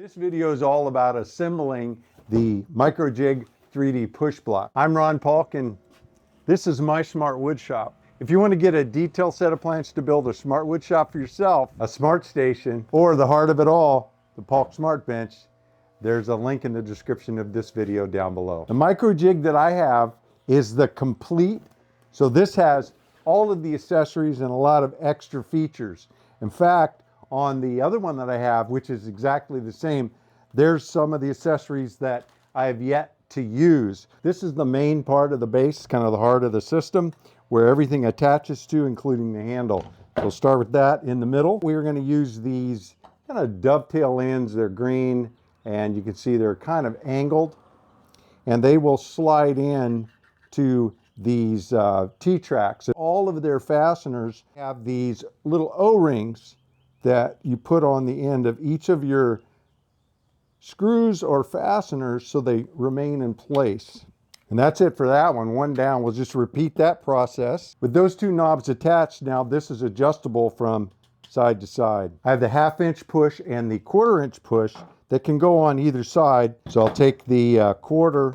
This video is all about assembling the Microjig 3D push block. I'm Ron Paulk and this is my smart wood shop. If you want to get a detailed set of plans to build a smart wood shop for yourself, a smart station, or the heart of it all, the Paulk Smart Bench, there's a link in the description of this video down below. The Microjig that I have is the complete, so this has all of the accessories and a lot of extra features. In fact, on the other one that I have, which is exactly the same, there's some of the accessories that I have yet to use. This is the main part of the base, kind of the heart of the system, where everything attaches to, including the handle. So we'll start with that in the middle. We're going to use these kind of dovetail ends. They're green, and you can see they're kind of angled, and they will slide in to these T-tracks. All of their fasteners have these little O-rings that you put on the end of each of your screws or fasteners so they remain in place. And that's it for that one. One down. We'll just repeat that process. With those two knobs attached, now this is adjustable from side to side. I have the 1/2-inch push and the 1/4-inch push that can go on either side. So I'll take the quarter,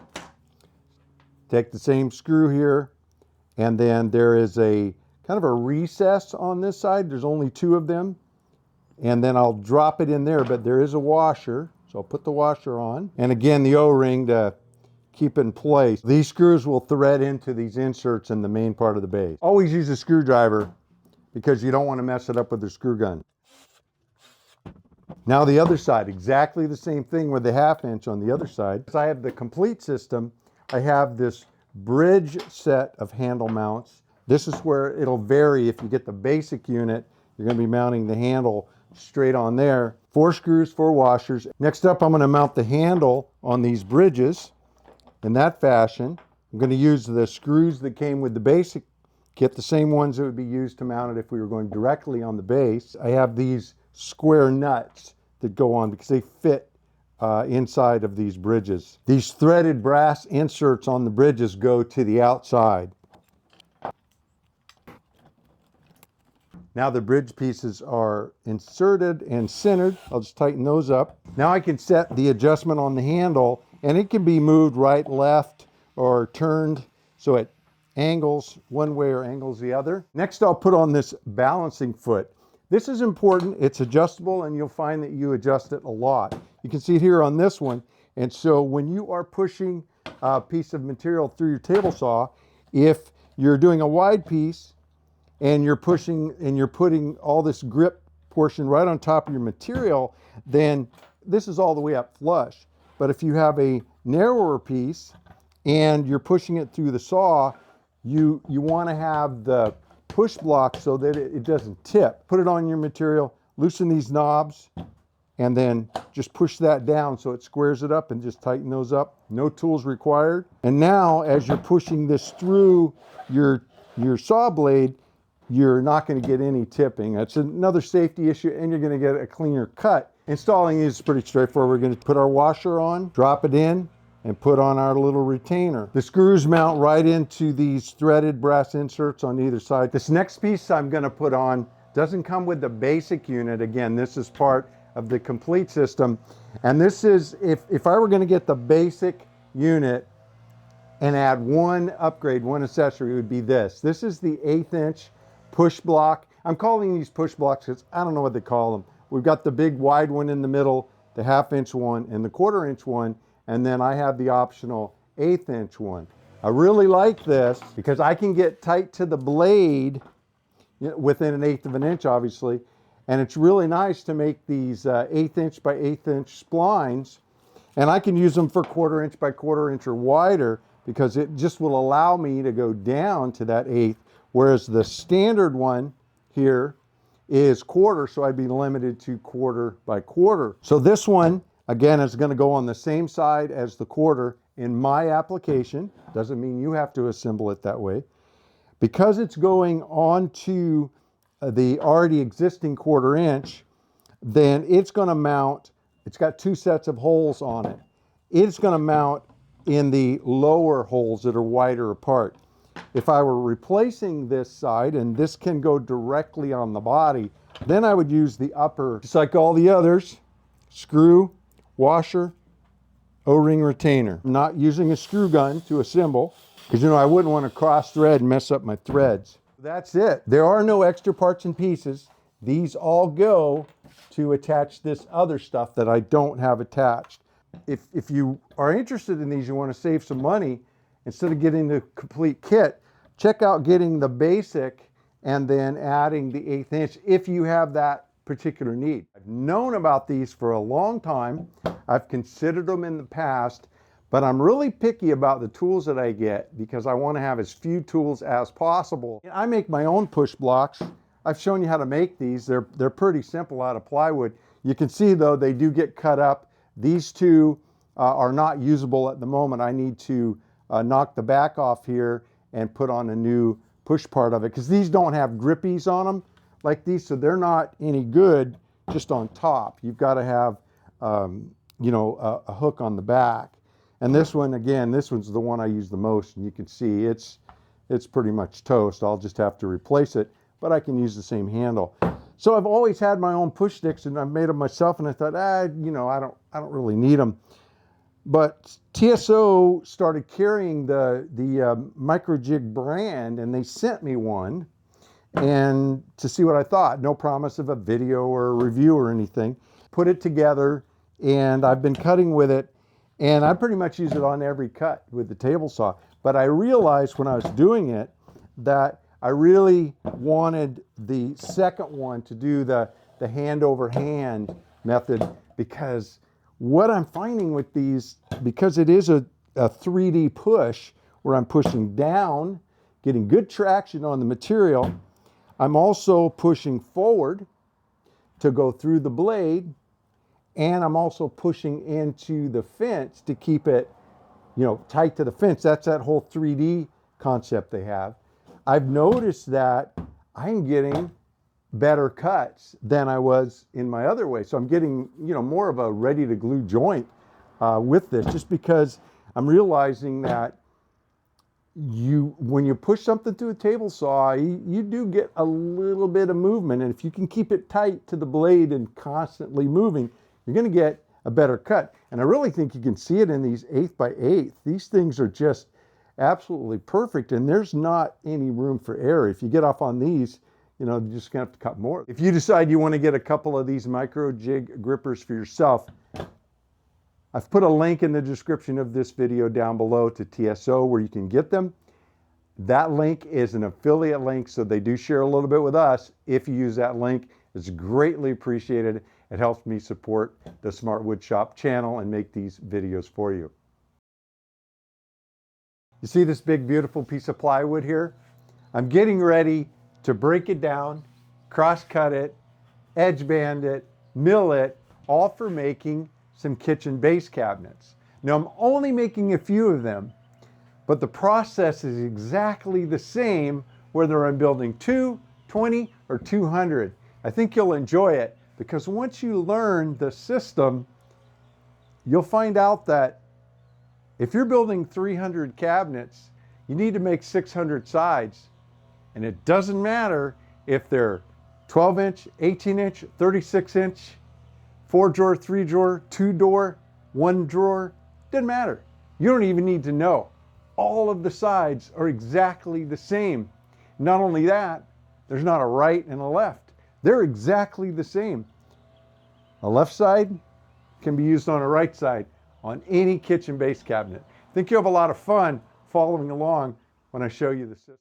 take the same screw here, and then there is a kind of a recess on this side. There's only two of them. And then I'll drop it in there, but there is a washer. So I'll put the washer on. And again, the O-ring to keep it in place. These screws will thread into these inserts in the main part of the base. Always use a screwdriver because you don't want to mess it up with the screw gun. Now the other side, exactly the same thing with the 1/2-inch on the other side. So I have the complete system. I have this bridge set of handle mounts. This is where it'll vary. If you get the basic unit, you're going to be mounting the handle straight on there. 4 screws, 4 washers. Next up, I'm going to mount the handle on these bridges in that fashion. I'm going to use the screws that came with the basic kit, the same ones that would be used to mount it if we were going directly on the base. I have these square nuts that go on because they fit inside of these bridges. These threaded brass inserts on the bridges go to the outside. Now the bridge pieces are inserted and centered. I'll just tighten those up. Now I can set the adjustment on the handle, and it can be moved right, left, or turned so it angles one way or angles the other. Next, I'll put on this balancing foot. This is important. It's adjustable, and you'll find that you adjust it a lot. You can see it here on this one. And so when you are pushing a piece of material through your table saw, if you're doing a wide piece, and you're pushing and you're putting all this grip portion right on top of your material, then this is all the way up flush. But if you have a narrower piece and you're pushing it through the saw, you want to have the push block so that it doesn't tip. Put it on your material, loosen these knobs, and then just push that down so it squares it up, and just tighten those up. No tools required. And now as you're pushing this through your saw blade, you're not going to get any tipping. That's another safety issue, and you're going to get a cleaner cut. Installing these is pretty straightforward. We're going to put our washer on, drop it in, and put on our little retainer. The screws mount right into these threaded brass inserts on either side. This next piece I'm going to put on doesn't come with the basic unit. Again, this is part of the complete system. And this is, if I were going to get the basic unit and add one upgrade, one accessory, it would be this. This is the 1/8-inch push block. I'm calling these push blocks because I don't know what they call them. We've got the big wide one in the middle, the 1/2-inch one, and the 1/4-inch one, and then I have the optional 1/8-inch one. I really like this because I can get tight to the blade, within 1/8 of an inch obviously, and it's really nice to make these 1/8-inch by 1/8-inch splines, and I can use them for 1/4-inch by 1/4-inch or wider because it just will allow me to go down to that 1/8. Whereas the standard one here is 1/4, so I'd be limited to 1/4 by 1/4. So this one, again, is going to go on the same side as the 1/4 in my application. Doesn't mean you have to assemble it that way. Because it's going onto the already existing 1/4-inch, then it's going to mount, it's got 2 sets of holes on it. It's going to mount in the lower holes that are wider apart. If I were replacing this side, and this can go directly on the body, then I would use the upper, just like all the others, screw, washer, O-ring retainer. I'm not using a screw gun to assemble because, you know, I wouldn't want to cross thread and mess up my threads. That's it. There are no extra parts and pieces. These all go to attach this other stuff that I don't have attached. If you are interested in these, you want to save some money, instead of getting the complete kit, check out getting the basic and then adding the 1/8 inch if you have that particular need. I've known about these for a long time. I've considered them in the past, but I'm really picky about the tools that I get because I want to have as few tools as possible. I make my own push blocks. I've shown you how to make these. They're pretty simple out of plywood. You can see though, they do get cut up. These two are not usable at the moment. I need to knock the back off here and put on a new push part of it, because these don't have grippies on them like these, so they're not any good just on top. You've got to have you know, a hook on the back. And this one, again, this one's the one I use the most, and you can see it's pretty much toast. I'll just have to replace it, but I can use the same handle. So I've always had my own push sticks, and I've made them myself, and I thought, you know, I don't really need them. But TSO started carrying the Microjig brand, and they sent me one, and to see what I thought. No promise of a video or a review or anything. Put it together, and I've been cutting with it, and I pretty much use it on every cut with the table saw. But I realized when I was doing it that I really wanted the second one to do the hand over hand method, because what I'm finding with these, because it is a 3D push where I'm pushing down, getting good traction on the material, I'm also pushing forward to go through the blade, and I'm also pushing into the fence to keep it, you know, tight to the fence. That's that whole 3D concept they have. I've noticed that I'm getting better cuts than I was in my other way. So I'm getting, you know, more of a ready to glue joint with this, just because I'm realizing that when you push something through a table saw, you do get a little bit of movement. And if you can keep it tight to the blade and constantly moving, you're going to get a better cut. And I really think you can see it in these 1/8 by 1/8. These things are just absolutely perfect, and there's not any room for error. If you get off on these, you know, you're just gonna have to cut more. If you decide you want to get a couple of these Microjig grippers for yourself, I've put a link in the description of this video down below to TSO where you can get them. That link is an affiliate link, so they do share a little bit with us. If you use that link, it's greatly appreciated. It helps me support the Smart Wood Shop channel and make these videos for you. You see this big, beautiful piece of plywood here? I'm getting ready to break it down, cross-cut it, edge band it, mill it, all for making some kitchen base cabinets. Now, I'm only making a few of them, but the process is exactly the same whether I'm building 2, 20, or 200. I think you'll enjoy it, because once you learn the system, you'll find out that if you're building 300 cabinets, you need to make 600 sides. And it doesn't matter if they're 12 inch, 18 inch, 36 inch, 4 drawer, 3 drawer, 2 door, 1 drawer, doesn't matter. You don't even need to know. All of the sides are exactly the same. Not only that, there's not a right and a left. They're exactly the same. A left side can be used on a right side on any kitchen base cabinet. I think you'll have a lot of fun following along when I show you the system.